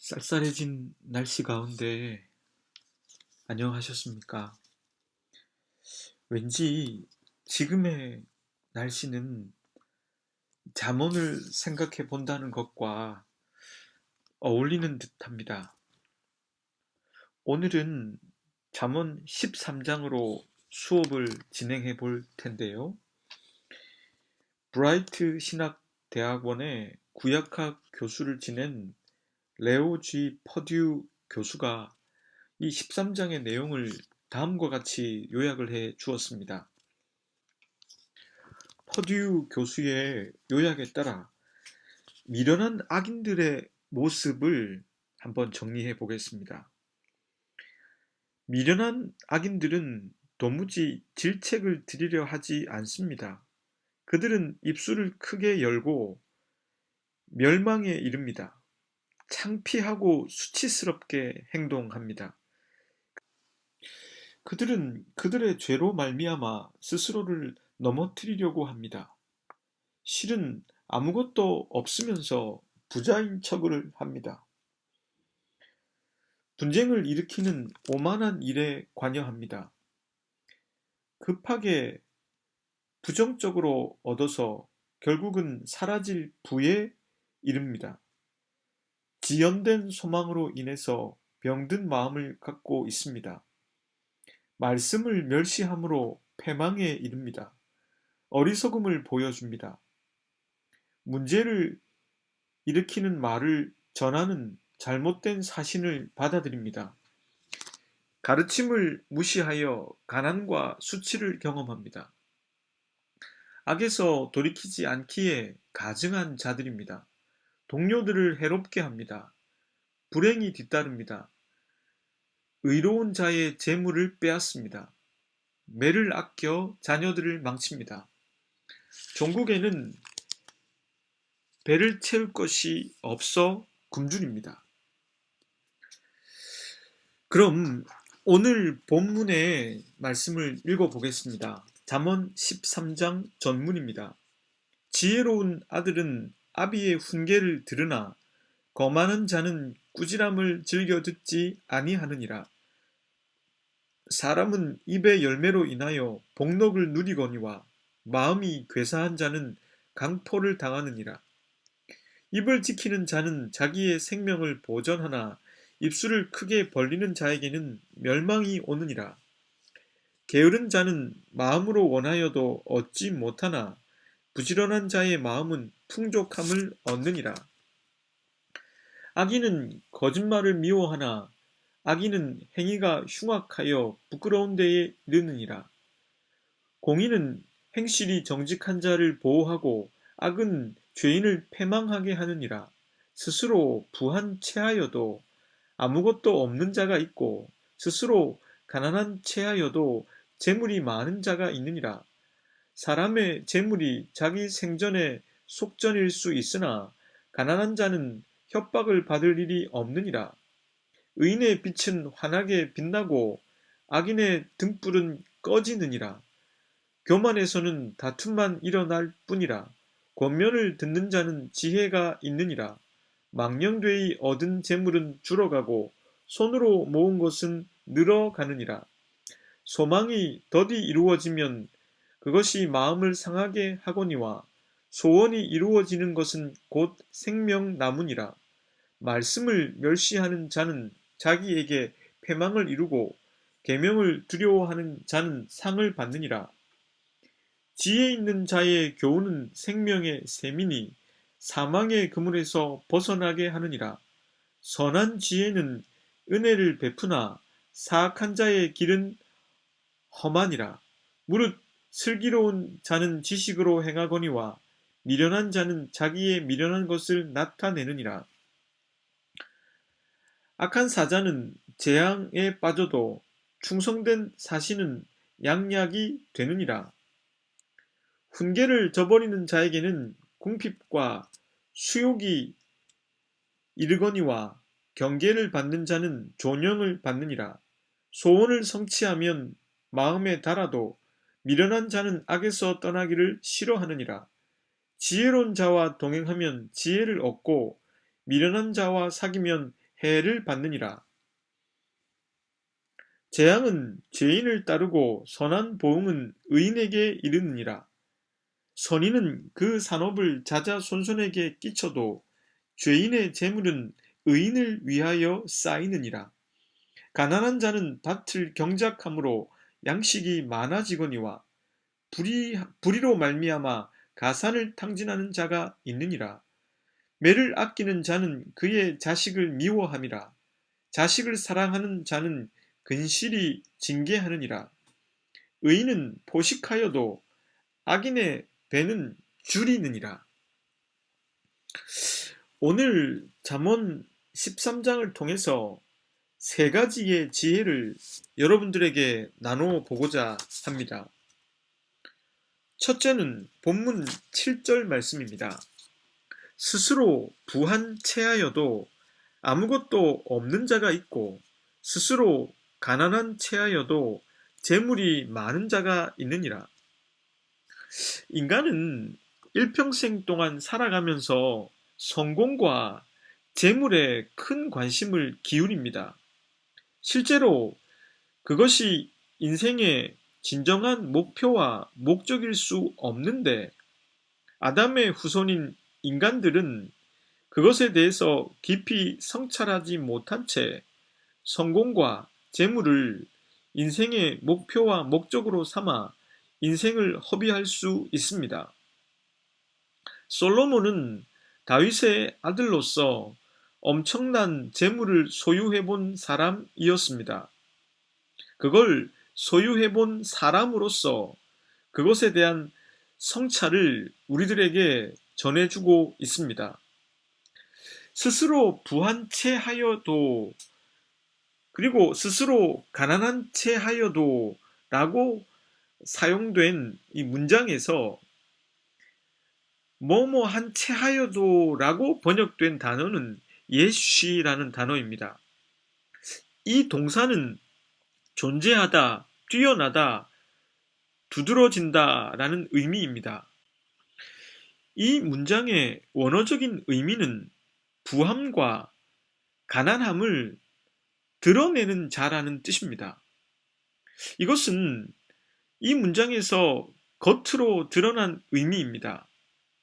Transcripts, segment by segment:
쌀쌀해진 날씨 가운데 안녕하셨습니까? 왠지 지금의 날씨는 잠언을 생각해 본다는 것과 어울리는 듯합니다. 오늘은 잠언 13장으로 수업을 진행해 볼 텐데요. 브라이트 신학대학원의 구약학 교수를 지낸 레오 G. 퍼듀 교수가 이 13장의 내용을 다음과 같이 요약을 해 주었습니다. 퍼듀 교수의 요약에 따라 미련한 악인들의 모습을 한번 정리해 보겠습니다. 미련한 악인들은 도무지 질책을 드리려 하지 않습니다. 그들은 입술을 크게 열고 멸망에 이릅니다. 창피하고 수치스럽게 행동합니다. 그들은 그들의 죄로 말미암아 스스로를 넘어뜨리려고 합니다. 실은 아무것도 없으면서 부자인 척을 합니다. 분쟁을 일으키는 오만한 일에 관여합니다. 급하게 부정적으로 얻어서 결국은 사라질 부에 이릅니다. 지연된 소망으로 인해서 병든 마음을 갖고 있습니다. 말씀을 멸시함으로 패망에 이릅니다. 어리석음을 보여줍니다. 문제를 일으키는 말을 전하는 잘못된 사신을 받아들입니다. 가르침을 무시하여 가난과 수치를 경험합니다. 악에서 돌이키지 않기에 가증한 자들입니다. 동료들을 해롭게 합니다. 불행이 뒤따릅니다. 의로운 자의 재물을 빼앗습니다. 매를 아껴 자녀들을 망칩니다. 종국에는 배를 채울 것이 없어 굶주립니다. 그럼 오늘 본문의 말씀을 읽어보겠습니다. 잠언 13장 전문입니다. 지혜로운 아들은 아비의 훈계를 들으나 거만한 자는 꾸지람을 즐겨 듣지 아니하느니라. 사람은 입의 열매로 인하여 복록을 누리거니와 마음이 괴사한 자는 강포를 당하느니라. 입을 지키는 자는 자기의 생명을 보전하나 입술을 크게 벌리는 자에게는 멸망이 오느니라. 게으른 자는 마음으로 원하여도 얻지 못하나 부지런한 자의 마음은 풍족함을 얻느니라. 악인은 거짓말을 미워하나 악인은 행위가 흉악하여 부끄러운 데에 이르느니라. 공의는 행실이 정직한 자를 보호하고 악은 죄인을 패망하게 하느니라. 스스로 부한 체하여도 아무것도 없는 자가 있고 스스로 가난한 체하여도 재물이 많은 자가 있느니라. 사람의 재물이 자기 생전에 속전일 수 있으나 가난한 자는 협박을 받을 일이 없느니라. 의인의 빛은 환하게 빛나고 악인의 등불은 꺼지느니라. 교만에서는 다툼만 일어날 뿐이라. 권면을 듣는 자는 지혜가 있느니라. 망령되이 얻은 재물은 줄어가고 손으로 모은 것은 늘어가느니라. 소망이 더디 이루어지면 그것이 마음을 상하게 하거니와 소원이 이루어지는 것은 곧 생명나무니라. 말씀을 멸시하는 자는 자기에게 패망을 이루고 계명을 두려워하는 자는 상을 받느니라. 지혜 있는 자의 교훈은 생명의 셈이니 사망의 그물에서 벗어나게 하느니라. 선한 지혜는 은혜를 베푸나 사악한 자의 길은 험하니라. 무릇 슬기로운 자는 지식으로 행하거니와 미련한 자는 자기의 미련한 것을 나타내느니라. 악한 사자는 재앙에 빠져도 충성된 사신은 양약이 되느니라. 훈계를 저버리는 자에게는 궁핍과 수욕이 이르거니와 경계를 받는 자는 존영을 받느니라. 소원을 성취하면 마음에 달아도 미련한 자는 악에서 떠나기를 싫어하느니라. 지혜로운 자와 동행하면 지혜를 얻고 미련한 자와 사귀면 해를 받느니라. 재앙은 죄인을 따르고 선한 보응은 의인에게 이르느니라. 선인은 그 산업을 자자손손에게 끼쳐도 죄인의 재물은 의인을 위하여 쌓이느니라. 가난한 자는 밭을 경작함으로 양식이 많아지거니와 불의로 말미암아 가산을 탕진하는 자가 있느니라. 매를 아끼는 자는 그의 자식을 미워함이라. 자식을 사랑하는 자는 근실히 징계하느니라. 의인은 포식하여도 악인의 배는 줄이느니라. 오늘 잠언 13장을 통해서 세 가지의 지혜를 여러분들에게 나눠 보고자 합니다. 첫째는 본문 7절 말씀입니다. 스스로 부한 채하여도 아무것도 없는 자가 있고 스스로 가난한 채하여도 재물이 많은 자가 있느니라. 인간은 일평생 동안 살아가면서 성공과 재물에 큰 관심을 기울입니다. 실제로 그것이 인생의 진정한 목표와 목적일 수 없는데 아담의 후손인 인간들은 그것에 대해서 깊이 성찰하지 못한 채 성공과 재물을 인생의 목표와 목적으로 삼아 인생을 허비할 수 있습니다. 솔로몬은 다윗의 아들로서 엄청난 재물을 소유해본 사람이었습니다. 그걸 소유해본 사람으로서 그것에 대한 성찰을 우리들에게 전해주고 있습니다. 스스로 부한 채 하여도 그리고 스스로 가난한 채 하여도 라고 사용된 이 문장에서 뭐뭐한 채 하여도 라고 번역된 단어는 예시라는 단어입니다. 이 동사는 존재하다, 뛰어나다, 두드러진다 라는 의미입니다. 이 문장의 원어적인 의미는 부함과 가난함을 드러내는 자라는 뜻입니다. 이것은 이 문장에서 겉으로 드러난 의미입니다.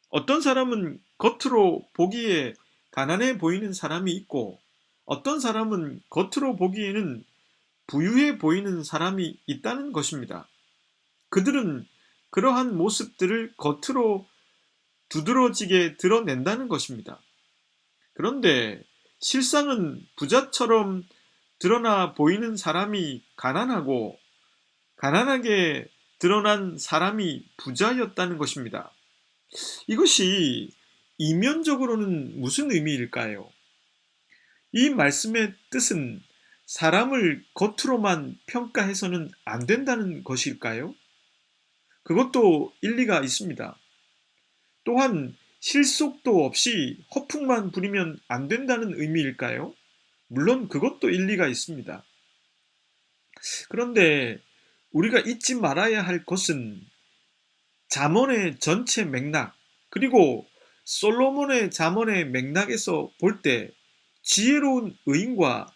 어떤 사람은 겉으로 보기에 가난해 보이는 사람이 있고 어떤 사람은 겉으로 보기에는 부유해 보이는 사람이 있다는 것입니다. 그들은 그러한 모습들을 겉으로 두드러지게 드러낸다는 것입니다. 그런데 실상은 부자처럼 드러나 보이는 사람이 가난하고 가난하게 드러난 사람이 부자였다는 것입니다. 이것이 이면적으로는 무슨 의미일까요? 이 말씀의 뜻은 사람을 겉으로만 평가해서는 안 된다는 것일까요? 그것도 일리가 있습니다. 또한 실속도 없이 허풍만 부리면 안 된다는 의미일까요? 물론 그것도 일리가 있습니다. 그런데 우리가 잊지 말아야 할 것은 잠언의 전체 맥락, 그리고 솔로몬의 잠언의 맥락에서 볼 때 지혜로운 의인과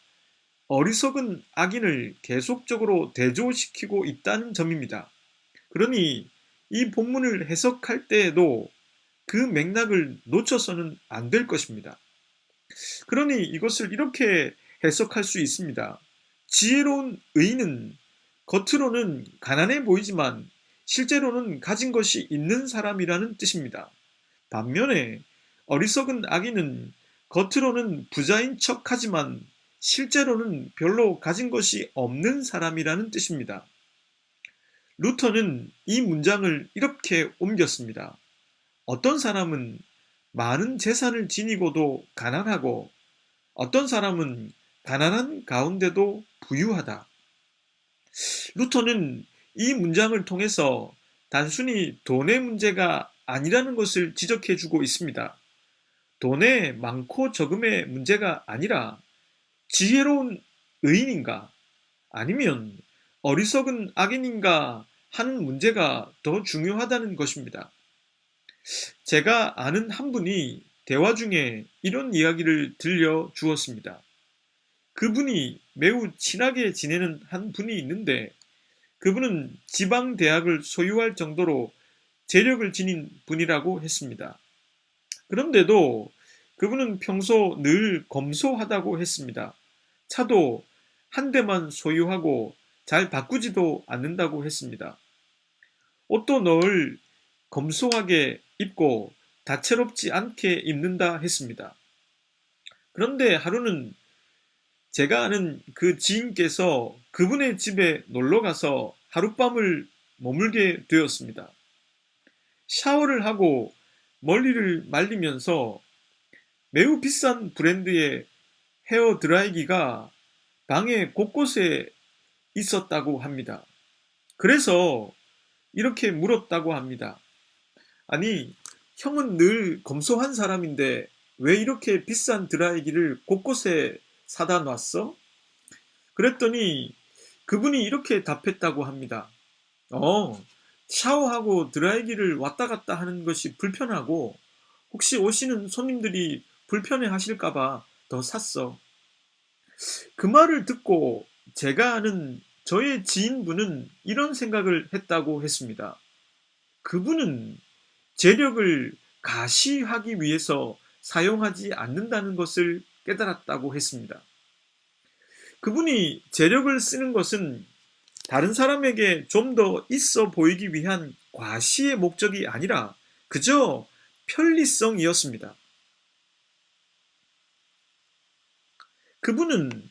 어리석은 악인을 계속적으로 대조시키고 있다는 점입니다. 그러니 이 본문을 해석할 때에도 그 맥락을 놓쳐서는 안 될 것입니다. 그러니 이것을 이렇게 해석할 수 있습니다. 지혜로운 의인은 겉으로는 가난해 보이지만 실제로는 가진 것이 있는 사람이라는 뜻입니다. 반면에 어리석은 악인은 겉으로는 부자인 척하지만 실제로는 별로 가진 것이 없는 사람이라는 뜻입니다. 루터는 이 문장을 이렇게 옮겼습니다. 어떤 사람은 많은 재산을 지니고도 가난하고 어떤 사람은 가난한 가운데도 부유하다. 루터는 이 문장을 통해서 단순히 돈의 문제가 아니라는 것을 지적해주고 있습니다. 돈의 많고 적음의 문제가 아니라 지혜로운 의인인가 아니면 어리석은 악인인가 하는 문제가 더 중요하다는 것입니다. 제가 아는 한 분이 대화 중에 이런 이야기를 들려주었습니다. 그분이 매우 친하게 지내는 한 분이 있는데 그분은 지방 대학을 소유할 정도로 재력을 지닌 분이라고 했습니다. 그런데도 그분은 평소 늘 검소하다고 했습니다. 차도 한 대만 소유하고 잘 바꾸지도 않는다고 했습니다. 옷도 늘 검소하게 입고 다채롭지 않게 입는다 했습니다. 그런데 하루는 제가 아는 그 지인께서 그분의 집에 놀러 가서 하룻밤을 머물게 되었습니다. 샤워를 하고 머리를 말리면서 매우 비싼 브랜드의 헤어 드라이기가 방에 곳곳에 있었다고 합니다. 그래서 이렇게 물었다고 합니다. 아니, 형은 늘 검소한 사람인데 왜 이렇게 비싼 드라이기를 곳곳에 사다 놨어? 그랬더니 그분이 이렇게 답했다고 합니다. 어, 샤워하고 드라이기를 왔다 갔다 하는 것이 불편하고 혹시 오시는 손님들이 불편해 하실까봐 더 샀어. 그 말을 듣고 제가 아는 저의 지인분은 이런 생각을 했다고 했습니다. 그분은 재력을 가시하기 위해서 사용하지 않는다는 것을 깨달았다고 했습니다. 그분이 재력을 쓰는 것은 다른 사람에게 좀 더 있어 보이기 위한 과시의 목적이 아니라 그저 편리성이었습니다. 그분은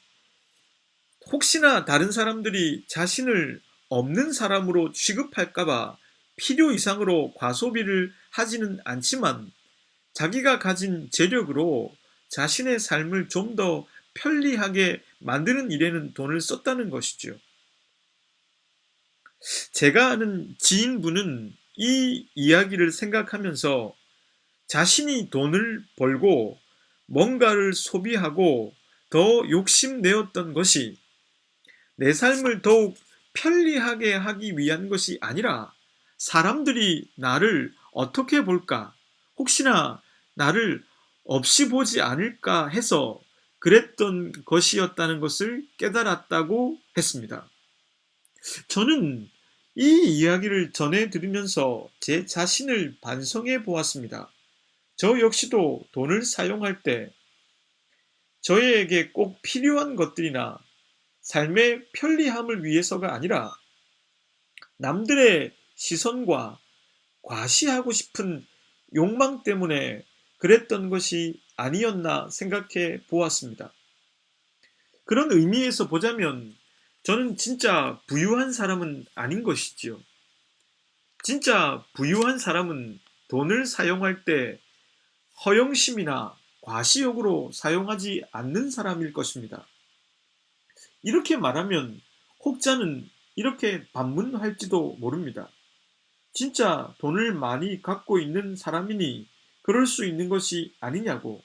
혹시나 다른 사람들이 자신을 없는 사람으로 취급할까봐 필요 이상으로 과소비를 하지는 않지만 자기가 가진 재력으로 자신의 삶을 좀 더 편리하게 만드는 일에는 돈을 썼다는 것이죠. 제가 아는 지인분은 이 이야기를 생각하면서 자신이 돈을 벌고 뭔가를 소비하고 더 욕심내었던 것이 내 삶을 더욱 편리하게 하기 위한 것이 아니라 사람들이 나를 어떻게 볼까? 혹시나 나를 없이 보지 않을까 해서 그랬던 것이었다는 것을 깨달았다고 했습니다. 저는 이 이야기를 전해 들으면서 제 자신을 반성해 보았습니다. 저 역시도 돈을 사용할 때 저에게 꼭 필요한 것들이나 삶의 편리함을 위해서가 아니라 남들의 시선과 과시하고 싶은 욕망 때문에 그랬던 것이 아니었나 생각해 보았습니다. 그런 의미에서 보자면 저는 진짜 부유한 사람은 아닌 것이지요. 진짜 부유한 사람은 돈을 사용할 때 허영심이나 과시욕으로 사용하지 않는 사람일 것입니다. 이렇게 말하면 혹자는 이렇게 반문할지도 모릅니다. 진짜 돈을 많이 갖고 있는 사람이니 그럴 수 있는 것이 아니냐고.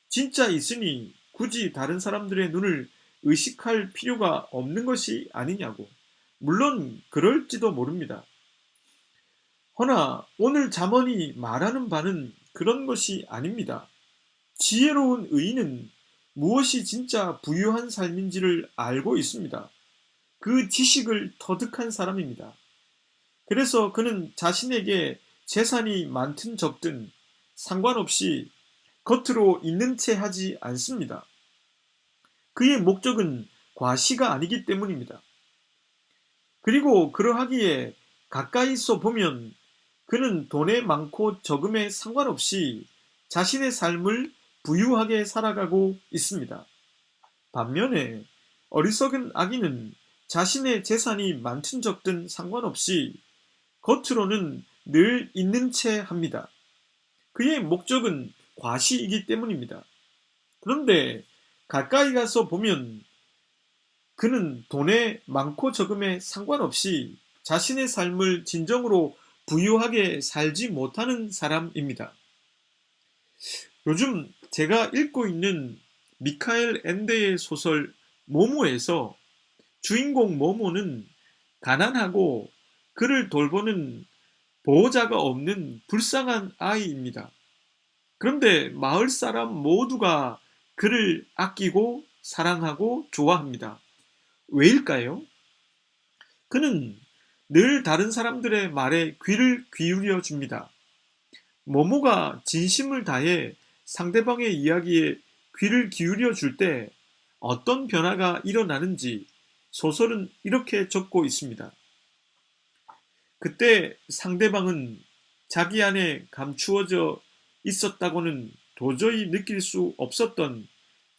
진짜 있으니 굳이 다른 사람들의 눈을 의식할 필요가 없는 것이 아니냐고. 물론 그럴지도 모릅니다. 허나 오늘 잠언이 말하는 바는 그런 것이 아닙니다. 지혜로운 의인은 무엇이 진짜 부유한 삶인지를 알고 있습니다. 그 지식을 터득한 사람입니다. 그래서 그는 자신에게 재산이 많든 적든 상관없이 겉으로 있는 채 하지 않습니다. 그의 목적은 과시가 아니기 때문입니다. 그리고 그러하기에 가까이서 보면 그는 돈에 많고 적음에 상관없이 자신의 삶을 부유하게 살아가고 있습니다. 반면에 어리석은 악인은 자신의 재산이 많든 적든 상관없이 겉으로는 늘 있는 채 합니다. 그의 목적은 과시이기 때문입니다. 그런데 가까이 가서 보면 그는 돈에 많고 적음에 상관없이 자신의 삶을 진정으로 부유하게 살지 못하는 사람입니다. 요즘 제가 읽고 있는 미카엘 엔데의 소설 모모에서 주인공 모모는 가난하고 그를 돌보는 보호자가 없는 불쌍한 아이입니다. 그런데 마을 사람 모두가 그를 아끼고 사랑하고 좋아합니다. 왜일까요? 그는 늘 다른 사람들의 말에 귀를 기울여 줍니다. 모모가 진심을 다해 상대방의 이야기에 귀를 기울여 줄 때 어떤 변화가 일어나는지 소설은 이렇게 적고 있습니다. 그때 상대방은 자기 안에 감추어져 있었다고는 도저히 느낄 수 없었던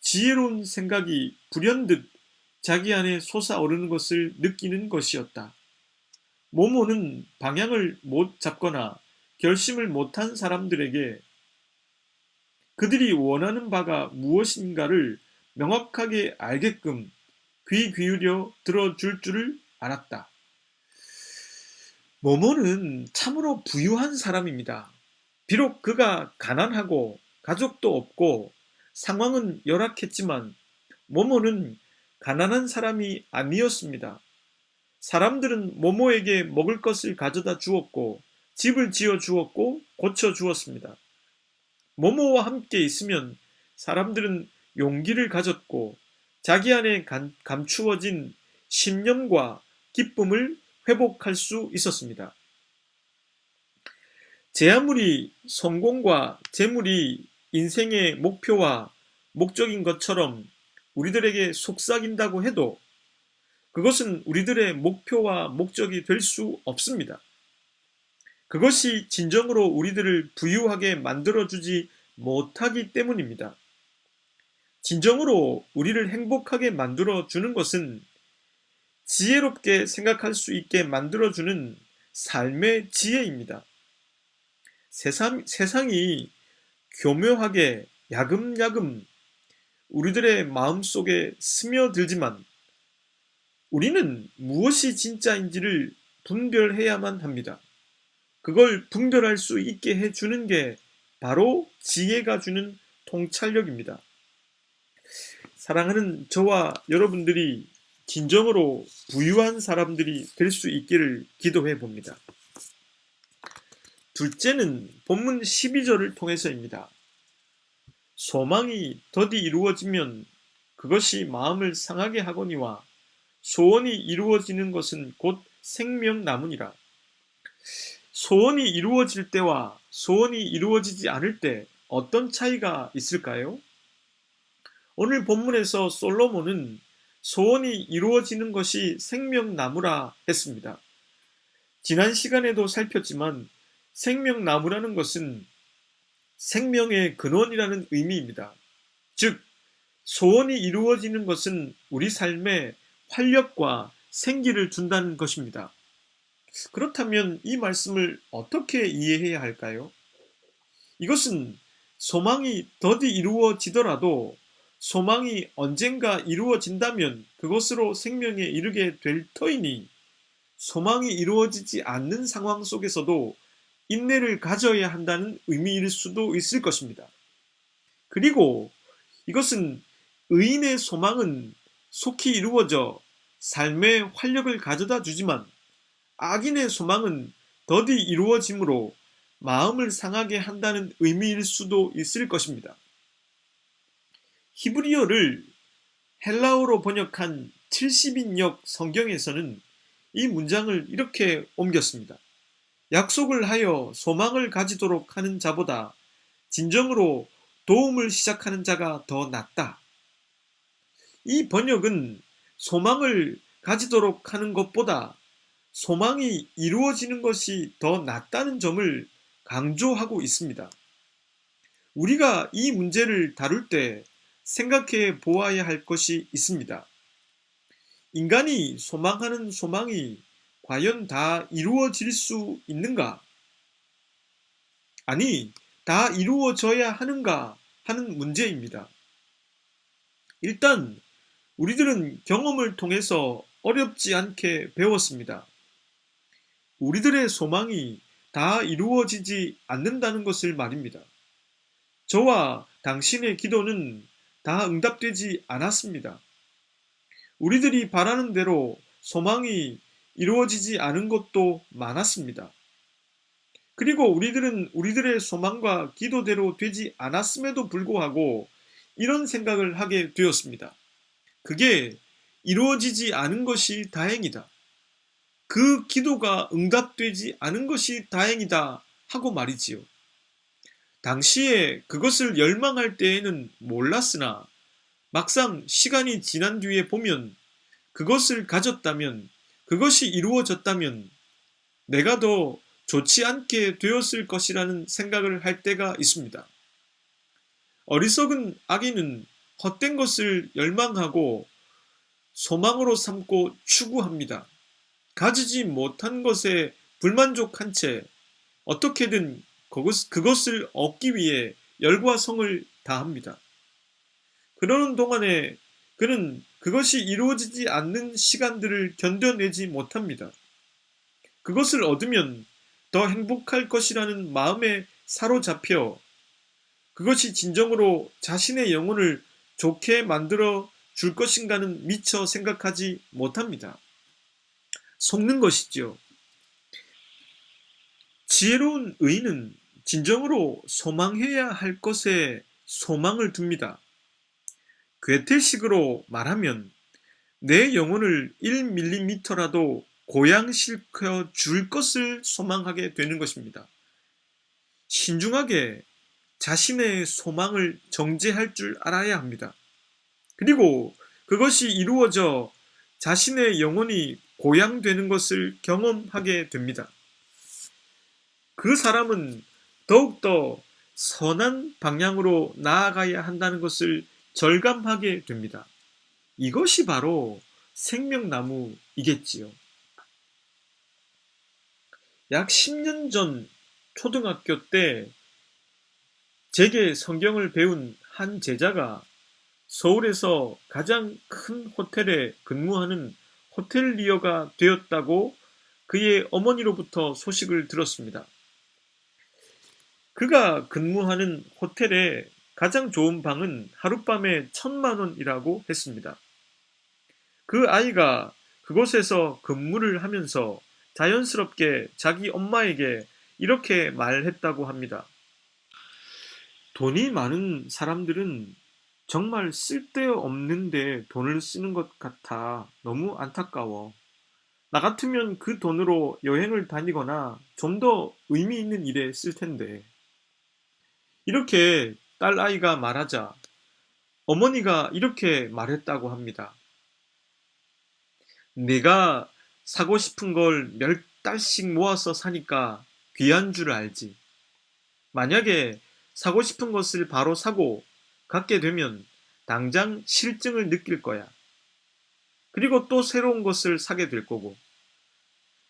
지혜로운 생각이 불현듯 자기 안에 솟아오르는 것을 느끼는 것이었다. 모모는 방향을 못 잡거나 결심을 못한 사람들에게 그들이 원하는 바가 무엇인가를 명확하게 알게끔 귀 기울여 들어줄 줄을 알았다. 모모는 참으로 부유한 사람입니다. 비록 그가 가난하고 가족도 없고 상황은 열악했지만 모모는 가난한 사람이 아니었습니다. 사람들은 모모에게 먹을 것을 가져다 주었고 집을 지어 주었고 고쳐 주었습니다. 모모와 함께 있으면 사람들은 용기를 가졌고 자기 안에 감추어진 신념과 기쁨을 회복할 수 있었습니다. 제 아무리 성공과 재물이 인생의 목표와 목적인 것처럼 우리들에게 속삭인다고 해도 그것은 우리들의 목표와 목적이 될 수 없습니다. 그것이 진정으로 우리들을 부유하게 만들어주지 못하기 때문입니다. 진정으로 우리를 행복하게 만들어주는 것은 지혜롭게 생각할 수 있게 만들어주는 삶의 지혜입니다. 세상이 교묘하게 야금야금 우리들의 마음속에 스며들지만 우리는 무엇이 진짜인지를 분별해야만 합니다. 그걸 분별할 수 있게 해주는 게 바로 지혜가 주는 통찰력입니다. 사랑하는 저와 여러분들이 진정으로 부유한 사람들이 될 수 있기를 기도해 봅니다. 둘째는 본문 12절을 통해서입니다. 소망이 더디 이루어지면 그것이 마음을 상하게 하거니와 소원이 이루어지는 것은 곧 생명나무니라. 소원이 이루어질 때와 소원이 이루어지지 않을 때 어떤 차이가 있을까요? 오늘 본문에서 솔로몬은 소원이 이루어지는 것이 생명나무라 했습니다. 지난 시간에도 살폈지만 생명나무라는 것은 생명의 근원이라는 의미입니다. 즉, 소원이 이루어지는 것은 우리 삶에 활력과 생기를 준다는 것입니다. 그렇다면 이 말씀을 어떻게 이해해야 할까요? 이것은 소망이 더디 이루어지더라도 소망이 언젠가 이루어진다면 그것으로 생명에 이르게 될 터이니 소망이 이루어지지 않는 상황 속에서도 인내를 가져야 한다는 의미일 수도 있을 것입니다. 그리고 이것은 의인의 소망은 속히 이루어져 삶의 활력을 가져다 주지만 악인의 소망은 더디 이루어지므로 마음을 상하게 한다는 의미일 수도 있을 것입니다. 히브리어를 헬라어로 번역한 70인역 성경에서는 이 문장을 이렇게 옮겼습니다. 약속을 하여 소망을 가지도록 하는 자보다 진정으로 도움을 시작하는 자가 더 낫다. 이 번역은 소망을 가지도록 하는 것보다 소망이 이루어지는 것이 더 낫다는 점을 강조하고 있습니다. 우리가 이 문제를 다룰 때 생각해 보아야 할 것이 있습니다. 인간이 소망하는 소망이 과연 다 이루어질 수 있는가? 아니, 다 이루어져야 하는가 하는 문제입니다. 일단 우리들은 경험을 통해서 어렵지 않게 배웠습니다. 우리들의 소망이 다 이루어지지 않는다는 것을 말입니다. 저와 당신의 기도는 다 응답되지 않았습니다. 우리들이 바라는 대로 소망이 이루어지지 않은 것도 많았습니다. 그리고 우리들은 우리들의 소망과 기도대로 되지 않았음에도 불구하고 이런 생각을 하게 되었습니다. 그게 이루어지지 않은 것이 다행이다. 그 기도가 응답되지 않은 것이 다행이다 하고 말이지요. 당시에 그것을 열망할 때에는 몰랐으나 막상 시간이 지난 뒤에 보면 그것을 가졌다면, 그것이 이루어졌다면 내가 더 좋지 않게 되었을 것이라는 생각을 할 때가 있습니다. 어리석은 악인은 헛된 것을 열망하고 소망으로 삼고 추구합니다. 가지지 못한 것에 불만족한 채 어떻게든 그것을 얻기 위해 열과 성을 다합니다. 그러는 동안에 그는 그것이 이루어지지 않는 시간들을 견뎌내지 못합니다. 그것을 얻으면 더 행복할 것이라는 마음에 사로잡혀 그것이 진정으로 자신의 영혼을 좋게 만들어 줄 것인가는 미처 생각하지 못합니다. 속는 것이죠. 지혜로운 의인은 진정으로 소망해야 할 것에 소망을 둡니다. 괴테식으로 말하면 내 영혼을 1mm라도 고양시켜 줄 것을 소망하게 되는 것입니다. 신중하게 자신의 소망을 정제할 줄 알아야 합니다. 그리고 그것이 이루어져 자신의 영혼이 고양되는 것을 경험하게 됩니다. 그 사람은 더욱더 선한 방향으로 나아가야 한다는 것을 절감하게 됩니다. 이것이 바로 생명나무이겠지요. 약 10년 전 초등학교 때 제게 성경을 배운 한 제자가 서울에서 가장 큰 호텔에 근무하는 호텔리어가 되었다고 그의 어머니로부터 소식을 들었습니다. 그가 근무하는 호텔의 가장 좋은 방은 하룻밤에 1,000만 원이라고 했습니다. 그 아이가 그곳에서 근무를 하면서 자연스럽게 자기 엄마에게 이렇게 말했다고 합니다. 돈이 많은 사람들은 정말 쓸데없는데 돈을 쓰는 것 같아 너무 안타까워. 나 같으면 그 돈으로 여행을 다니거나 좀 더 의미 있는 일에 쓸 텐데. 이렇게 딸아이가 말하자 어머니가 이렇게 말했다고 합니다. 내가 사고 싶은 걸 몇 달씩 모아서 사니까 귀한 줄 알지. 만약에 사고 싶은 것을 바로 사고 갖게 되면 당장 실증을 느낄 거야. 그리고 또 새로운 것을 사게 될 거고.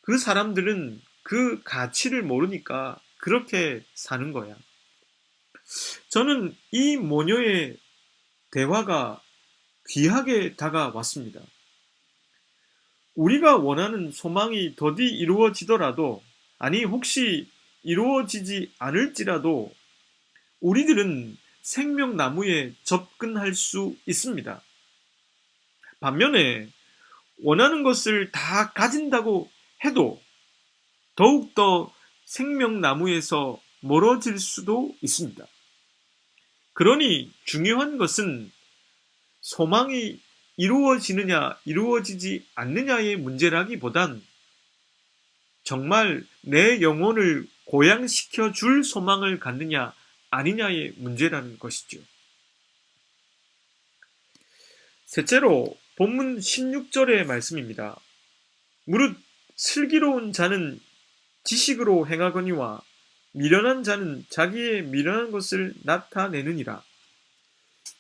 그 사람들은 그 가치를 모르니까 그렇게 사는 거야. 저는 이 모녀의 대화가 귀하게 다가왔습니다. 우리가 원하는 소망이 더디 이루어지더라도, 아니 혹시 이루어지지 않을지라도 우리들은 생명나무에 접근할 수 있습니다. 반면에 원하는 것을 다 가진다고 해도 더욱더 생명나무에서 멀어질 수도 있습니다. 그러니 중요한 것은 소망이 이루어지느냐 이루어지지 않느냐의 문제라기보단 정말 내 영혼을 고양시켜 줄 소망을 갖느냐 아니냐의 문제라는 것이죠. 셋째로 본문 16절의 말씀입니다. 무릇 슬기로운 자는 지식으로 행하거니와 미련한 자는 자기의 미련한 것을 나타내느니라.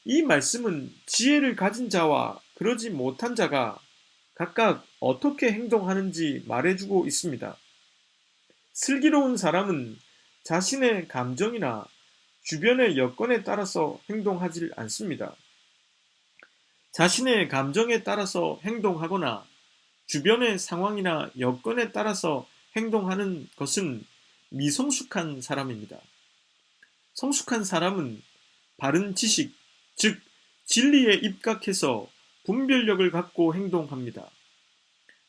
이 말씀은 지혜를 가진 자와 그러지 못한 자가 각각 어떻게 행동하는지 말해주고 있습니다. 슬기로운 사람은 자신의 감정이나 주변의 여건에 따라서 행동하지 않습니다. 자신의 감정에 따라서 행동하거나 주변의 상황이나 여건에 따라서 행동하는 것은 미성숙한 사람입니다. 성숙한 사람은 바른 지식, 즉 진리에 입각해서 분별력을 갖고 행동합니다.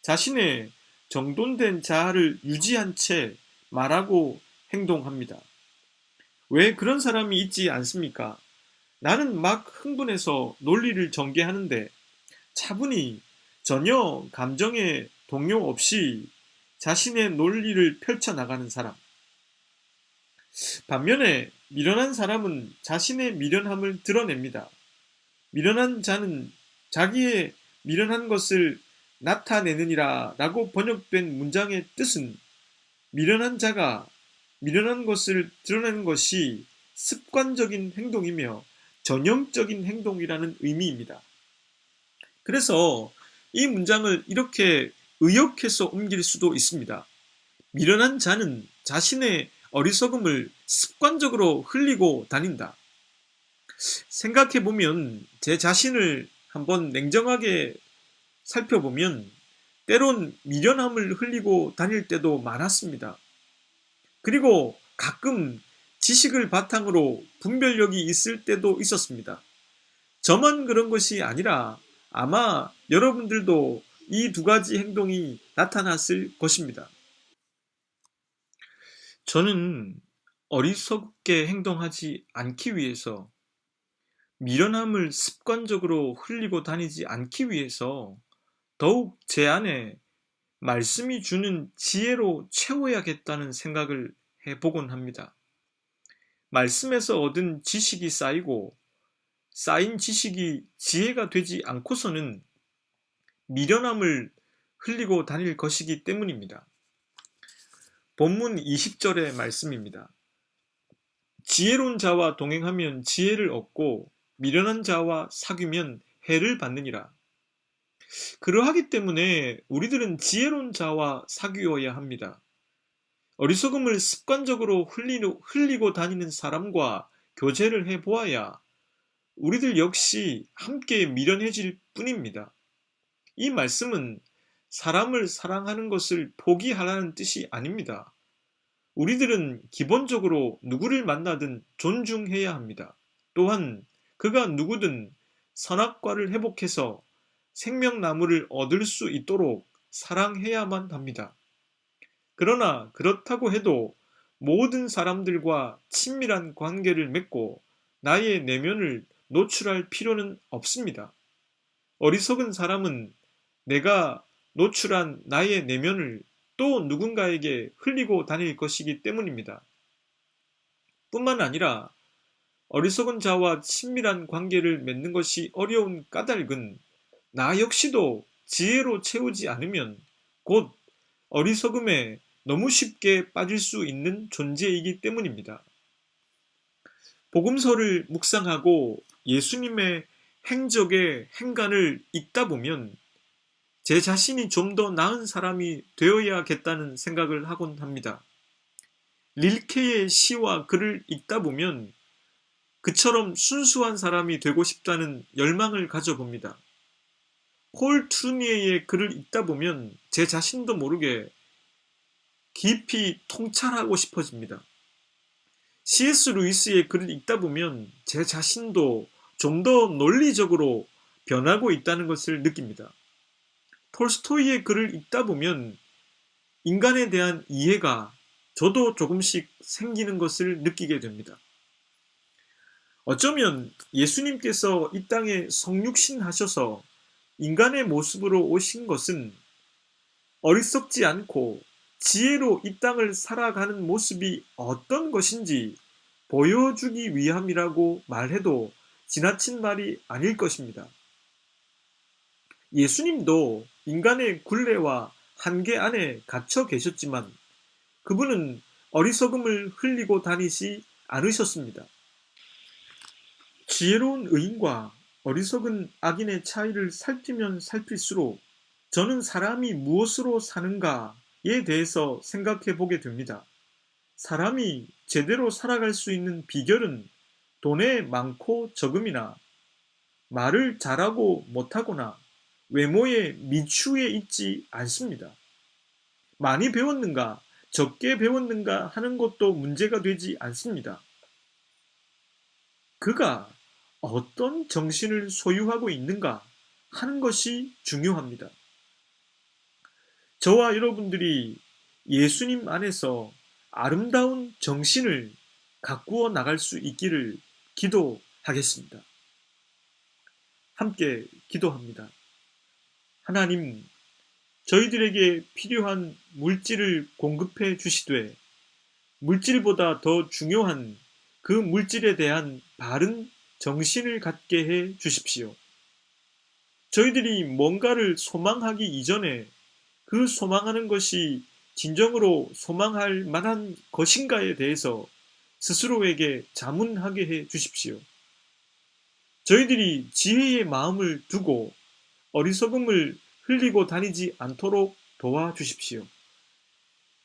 자신의 정돈된 자아를 유지한 채 말하고 행동합니다. 왜 그런 사람이 있지 않습니까? 나는 막 흥분해서 논리를 전개하는데 차분히 전혀 감정의 동요 없이 자신의 논리를 펼쳐나가는 사람. 반면에 미련한 사람은 자신의 미련함을 드러냅니다. 미련한 자는 자기의 미련한 것을 나타내느니라 라고 번역된 문장의 뜻은 미련한 자가 미련한 것을 드러내는 것이 습관적인 행동이며 전형적인 행동이라는 의미입니다. 그래서 이 문장을 이렇게 의역해서 옮길 수도 있습니다. 미련한 자는 자신의 어리석음을 습관적으로 흘리고 다닌다. 생각해보면 제 자신을 한번 냉정하게 살펴보면 때론 미련함을 흘리고 다닐 때도 많았습니다. 그리고 가끔 지식을 바탕으로 분별력이 있을 때도 있었습니다. 저만 그런 것이 아니라 아마 여러분들도 이 두 가지 행동이 나타났을 것입니다. 저는 어리석게 행동하지 않기 위해서 미련함을 습관적으로 흘리고 다니지 않기 위해서 더욱 제 안에 말씀이 주는 지혜로 채워야겠다는 생각을 해보곤 합니다. 말씀에서 얻은 지식이 쌓이고 쌓인 지식이 지혜가 되지 않고서는 미련함을 흘리고 다닐 것이기 때문입니다. 본문 20절의 말씀입니다. 지혜로운 자와 동행하면 지혜를 얻고 미련한 자와 사귀면 해를 받느니라. 그러하기 때문에 우리들은 지혜로운 자와 사귀어야 합니다. 어리석음을 습관적으로 흘리고 다니는 사람과 교제를 해보아야 우리들 역시 함께 미련해질 뿐입니다. 이 말씀은 사람을 사랑하는 것을 포기하라는 뜻이 아닙니다. 우리들은 기본적으로 누구를 만나든 존중해야 합니다. 또한 그가 누구든 선악과를 회복해서 생명나무를 얻을 수 있도록 사랑해야만 합니다. 그러나 그렇다고 해도 모든 사람들과 친밀한 관계를 맺고 나의 내면을 노출할 필요는 없습니다. 어리석은 사람은 내가 노출한 나의 내면을 또 누군가에게 흘리고 다닐 것이기 때문입니다. 뿐만 아니라 어리석은 자와 친밀한 관계를 맺는 것이 어려운 까닭은 나 역시도 지혜로 채우지 않으면 곧 어리석음에 너무 쉽게 빠질 수 있는 존재이기 때문입니다. 복음서를 묵상하고 예수님의 행적의 행간을 읽다 보면 제 자신이 좀 더 나은 사람이 되어야겠다는 생각을 하곤 합니다. 릴케의 시와 글을 읽다 보면 그처럼 순수한 사람이 되고 싶다는 열망을 가져봅니다. 폴 트루니에의 글을 읽다 보면 제 자신도 모르게 깊이 통찰하고 싶어집니다. C.S. 루이스의 글을 읽다 보면 제 자신도 좀 더 논리적으로 변하고 있다는 것을 느낍니다. 톨스토이의 글을 읽다 보면 인간에 대한 이해가 저도 조금씩 생기는 것을 느끼게 됩니다. 어쩌면 예수님께서 이 땅에 성육신 하셔서 인간의 모습으로 오신 것은 어리석지 않고 지혜로 이 땅을 살아가는 모습이 어떤 것인지 보여주기 위함이라고 말해도 지나친 말이 아닐 것입니다. 예수님도 인간의 굴레와 한계 안에 갇혀 계셨지만 그분은 어리석음을 흘리고 다니지 않으셨습니다. 지혜로운 의인과 어리석은 악인의 차이를 살피면 살필수록 저는 사람이 무엇으로 사는가에 대해서 생각해 보게 됩니다. 사람이 제대로 살아갈 수 있는 비결은 돈의 많고 적음이나 말을 잘하고 못하거나 외모의 미추에 있지 않습니다. 많이 배웠는가, 적게 배웠는가 하는 것도 문제가 되지 않습니다. 그가 어떤 정신을 소유하고 있는가 하는 것이 중요합니다. 저와 여러분들이 예수님 안에서 아름다운 정신을 가꾸어 나갈 수 있기를 기도하겠습니다. 함께 기도합니다. 하나님, 저희들에게 필요한 물질을 공급해 주시되 물질보다 더 중요한 그 물질에 대한 바른 정신을 갖게 해 주십시오. 저희들이 뭔가를 소망하기 이전에 그 소망하는 것이 진정으로 소망할 만한 것인가에 대해서 스스로에게 자문하게 해 주십시오. 저희들이 지혜의 마음을 두고 어리석음을 흘리고 다니지 않도록 도와주십시오.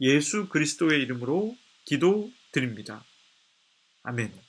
예수 그리스도의 이름으로 기도드립니다. 아멘.